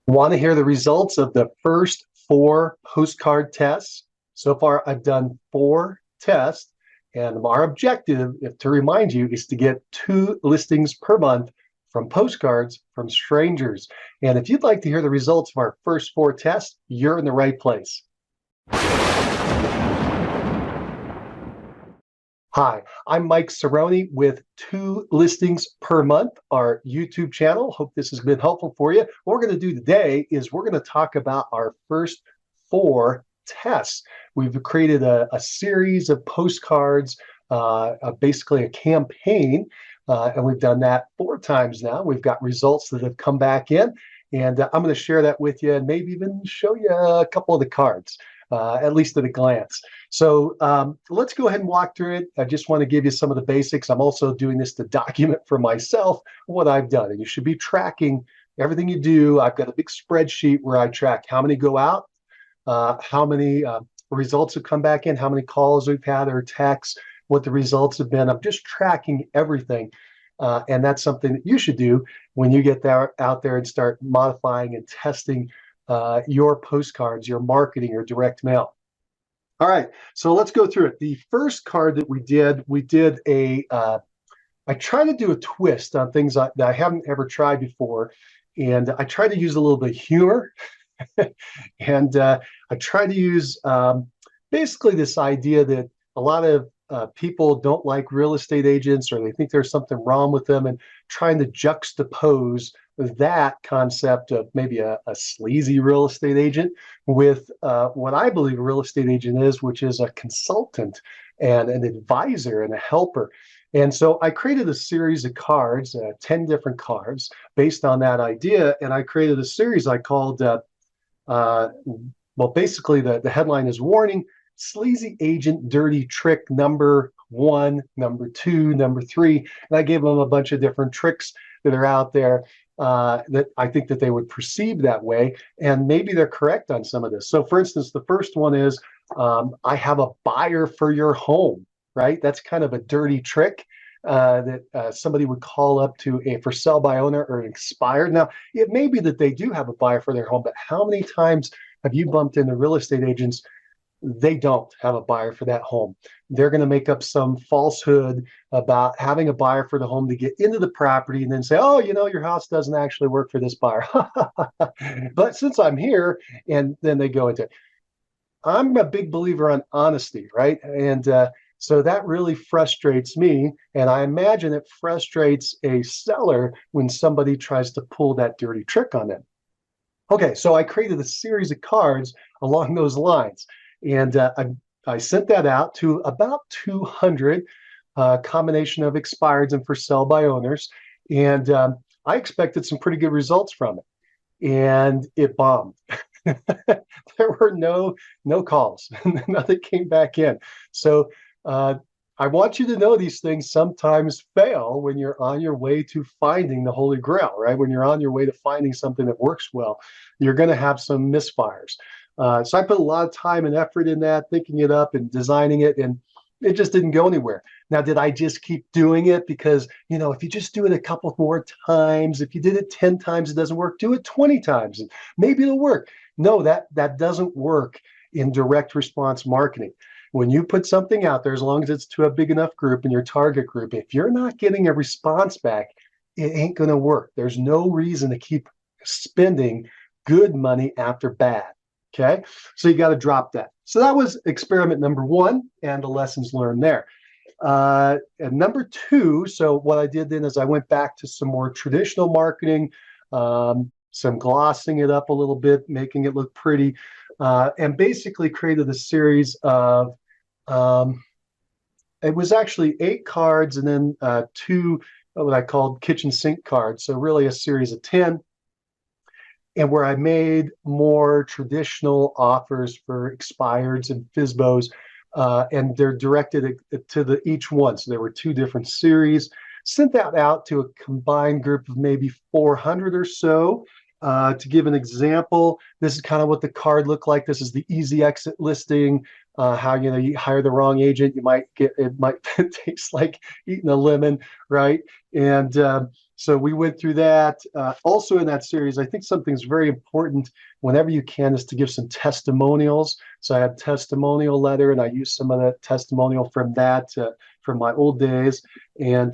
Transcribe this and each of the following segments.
Want to hear the results of the first 4 postcard tests? So far, I've done 4 tests, and our objective, if to remind you, is to get 2 listings per month from postcards from strangers. And if you'd like to hear the results of our first 4 tests, you're in the right place. Hi, I'm Mike Cerrone with 2 listings per month, our YouTube channel. Hope this has been helpful for you. What we're going to do today is we're going to talk about our first 4 tests. We've created a series of postcards, basically a campaign, and we've done that 4 times now. We've got results that have come back in, and I'm going to share that with you and maybe even show you a couple of the cards, at least at a glance. So let's go ahead and walk through it. I just want to give you some of the basics. I'm also doing this to document for myself what I've done. And you should be tracking everything you do. I've got a big spreadsheet where I track how many go out, how many results have come back in, how many calls we've had or texts, what the results have been. I'm just tracking everything. And that's something that you should do when you get out there and start modifying and testing your postcards, your marketing, your direct mail. All right, so let's go through it. The first card that we did I try to do a twist on things that I haven't ever tried before. And I try to use a little bit of humor. And I try to use basically this idea that a lot of people don't like real estate agents, or they think there's something wrong with them, and trying to juxtapose that concept of maybe a sleazy real estate agent with what I believe a real estate agent is, which is a consultant and an advisor and a helper. And so I created a series of cards, 10 different cards based on that idea. And I created a series I called, basically the headline is Warning, Sleazy Agent Dirty Trick number 1, number 2, number 3. And I gave them a bunch of different tricks that are out there that I think that they would perceive that way. And maybe they're correct on some of this. So for instance, the first one is, I have a buyer for your home, right? That's kind of a dirty trick that somebody would call up to a for sale by owner or an expired. Now, it may be that they do have a buyer for their home, but how many times have you bumped into real estate agents? They don't have a buyer for that home. They're going to make up some falsehood about having a buyer for the home to get into the property and then say, oh, your house doesn't actually work for this buyer. But since I'm here, and then they go into it. I'm a big believer on honesty, right? And so that really frustrates me. And I imagine it frustrates a seller when somebody tries to pull that dirty trick on them. Okay, so I created a series of cards along those lines. And I sent that out to about 200 combination of expireds and for sale by owners. And I expected some pretty good results from it. And it bombed. There were no calls. Nothing came back in. So I want you to know these things sometimes fail when you're on your way to finding the Holy Grail, right? When you're on your way to finding something that works well, you're going to have some misfires. So I put a lot of time and effort in that, thinking it up and designing it, and it just didn't go anywhere. Now, did I just keep doing it because, if you just do it a couple more times, if you did it 10 times, it doesn't work, do it 20 times, and maybe it'll work. No, that doesn't work in direct response marketing. When you put something out there, as long as it's to a big enough group in your target group, if you're not getting a response back, it ain't going to work. There's no reason to keep spending good money after bad. Okay, so you got to drop that. So that was experiment number 1 and the lessons learned there. And number 2, so what I did then is I went back to some more traditional marketing, some glossing it up a little bit, making it look pretty, and basically created a series of, it was actually 8 cards and then 2, what I called kitchen sink cards. So really a series of 10. And where I made more traditional offers for expireds and FSBOs, and they're directed to each one. So there were 2 different series. Sent that out to a combined group of maybe 400 or so. To give an example, this is kind of what the card looked like. This is the easy exit listing. How you hire the wrong agent, it might taste like eating a lemon, right? And So we went through that. Also in that series, I think something's very important whenever you can is to give some testimonials. So I had testimonial letter, and I used some of that testimonial from that from my old days. And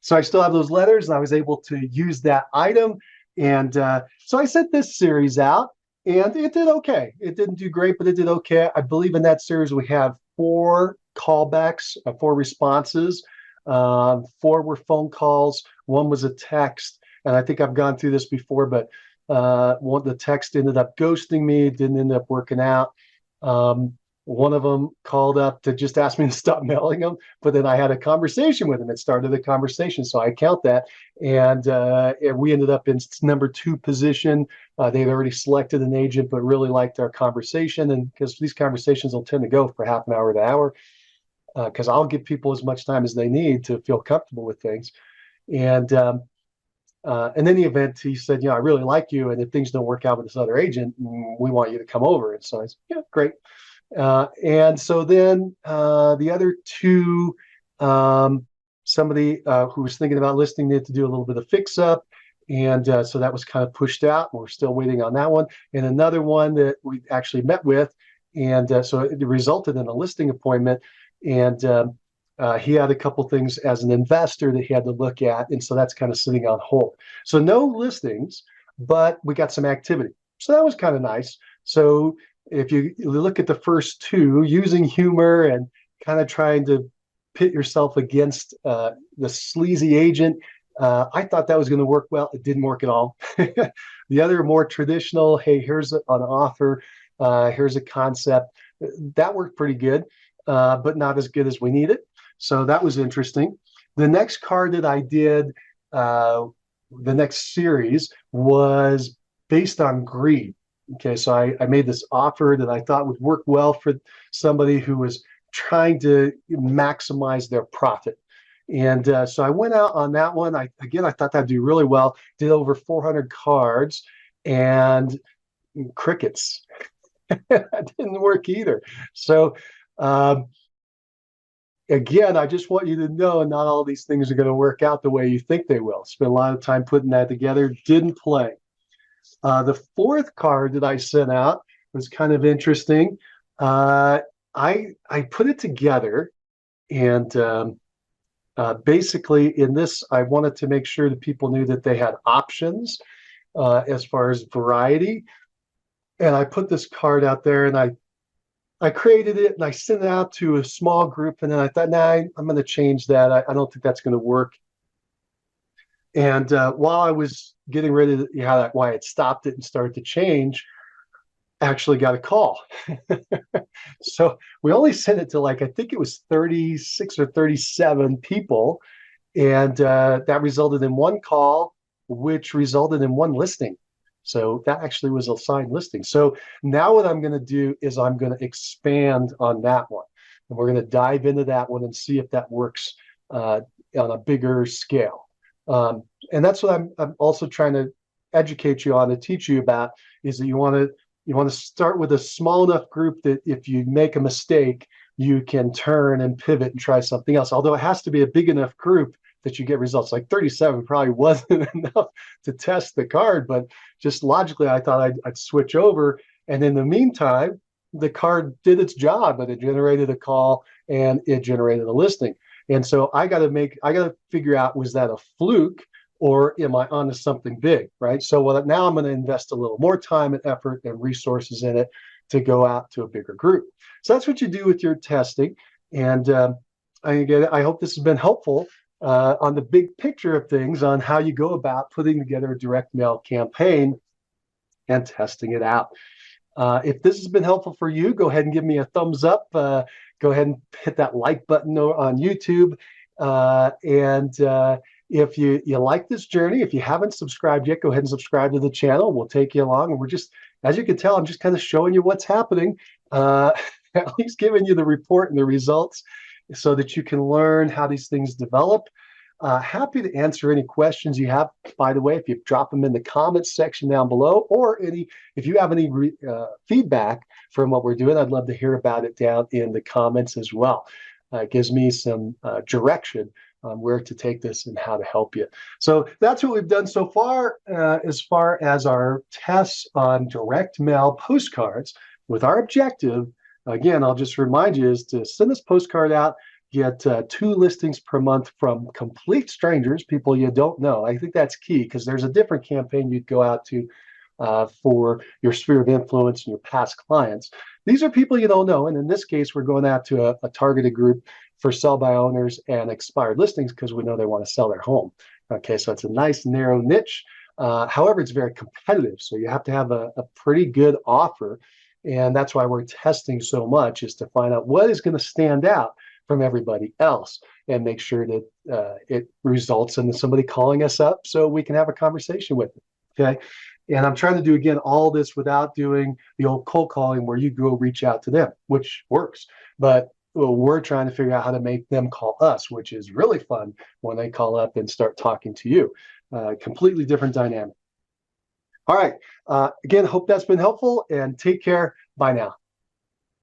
so I still have those letters, and I was able to use that item. And so I sent this series out, and it did okay. It didn't do great, but it did okay. I believe in that series we have 4 callbacks, 4 responses. 4 were phone calls, 1 was a text, and I think I've gone through this before, but the text ended up ghosting me. It didn't end up working out. One of them called up to just ask me to stop mailing them, but then I had a conversation with him. It started a conversation, so I count that. And we ended up in number 2 position. They'd already selected an agent, but really liked our conversation. And because these conversations will tend to go for half an hour to an hour, because I'll give people as much time as they need to feel comfortable with things. And in any event, he said, I really like you. And if things don't work out with this other agent, we want you to come over. And so I said, yeah, great. And so then the other 2, somebody who was thinking about listing needed to do a little bit of fix up. And so that was kind of pushed out. We're still waiting on that one. And another one that we actually met with. And so it resulted in a listing appointment. And he had a couple things as an investor that he had to look at. And so that's kind of sitting on hold. So no listings, but we got some activity. So that was kind of nice. So if you look at the first 2, using humor and kind of trying to pit yourself against the sleazy agent, I thought that was going to work well. It didn't work at all. The other more traditional, hey, here's an offer, here's a concept, that worked pretty good, but not as good as we needed. So that was interesting. The next card that I did, the next series, was based on greed. Okay, so I made this offer that I thought would work well for somebody who was trying to maximize their profit. And so I went out on that one. I thought that'd do really well. Did over 400 cards and crickets. That didn't work either. So again, I just want you to know not all these things are going to work out the way you think they will. Spent a lot of time putting that together. Didn't play. The 4th card that I sent out was kind of interesting. I put it together, and basically in this, I wanted to make sure that people knew that they had options as far as variety. And I put this card out there, and I created it, and I sent it out to a small group, and then I thought, nah, I'm going to change that. I don't think that's going to work. And while I was getting ready to, why it stopped it and started to change, I actually got a call. So we only sent it to I think it was 36 or 37 people. And that resulted in 1 call, which resulted in 1 listing. So that actually was a signed listing. So now what I'm going to do is I'm going to expand on that one. And we're going to dive into that one and see if that works on a bigger scale. And that's what I'm also trying to educate you on, to teach you about, is that you want to start with a small enough group that if you make a mistake, you can turn and pivot and try something else. Although it has to be a big enough group that you get results. Like 37 probably wasn't enough to test the card, but just logically, I thought I'd switch over. And in the meantime, the card did its job, but it generated a call and it generated a listing. And so I got to figure out, was that a fluke, or am I onto something big, right? So now I'm going to invest a little more time and effort and resources in it to go out to a bigger group. So that's what you do with your testing. And I hope this has been helpful on the big picture of things, on how you go about putting together a direct mail campaign and testing it out. If this has been helpful for you, go ahead and give me a thumbs up. Go ahead and hit that like button on YouTube. If you like this journey, if you haven't subscribed yet, go ahead and subscribe to the channel. We'll take you along. And we're just, as you can tell, I'm just kind of showing you what's happening, at least giving you the report and the results so that you can learn how these things develop. Happy to answer any questions you have, by the way, if you drop them in the comments section down below, or if you have any feedback from what we're doing, I'd love to hear about it down in the comments as well. It gives me some direction on where to take this and how to help you. So that's what we've done so far as far as our tests on direct mail postcards, with our objective, again, I'll just remind you, is to send this postcard out, get 2 listings per month from complete strangers, people you don't know. I think that's key, because there's a different campaign you'd go out to for your sphere of influence and your past clients. These are people you don't know. And in this case, we're going out to a targeted group for sell by owners and expired listings, because we know they want to sell their home. Okay, so it's a nice narrow niche. However, it's very competitive. So you have to have a pretty good offer. And that's why we're testing so much, is to find out what is going to stand out from everybody else and make sure that it results in somebody calling us up so we can have a conversation with them. Okay. And I'm trying to do, again, all this without doing the old cold calling where you go reach out to them, which works. But we're trying to figure out how to make them call us, which is really fun when they call up and start talking to you. Completely different dynamic. All right. Again, hope that's been helpful, and take care. Bye now.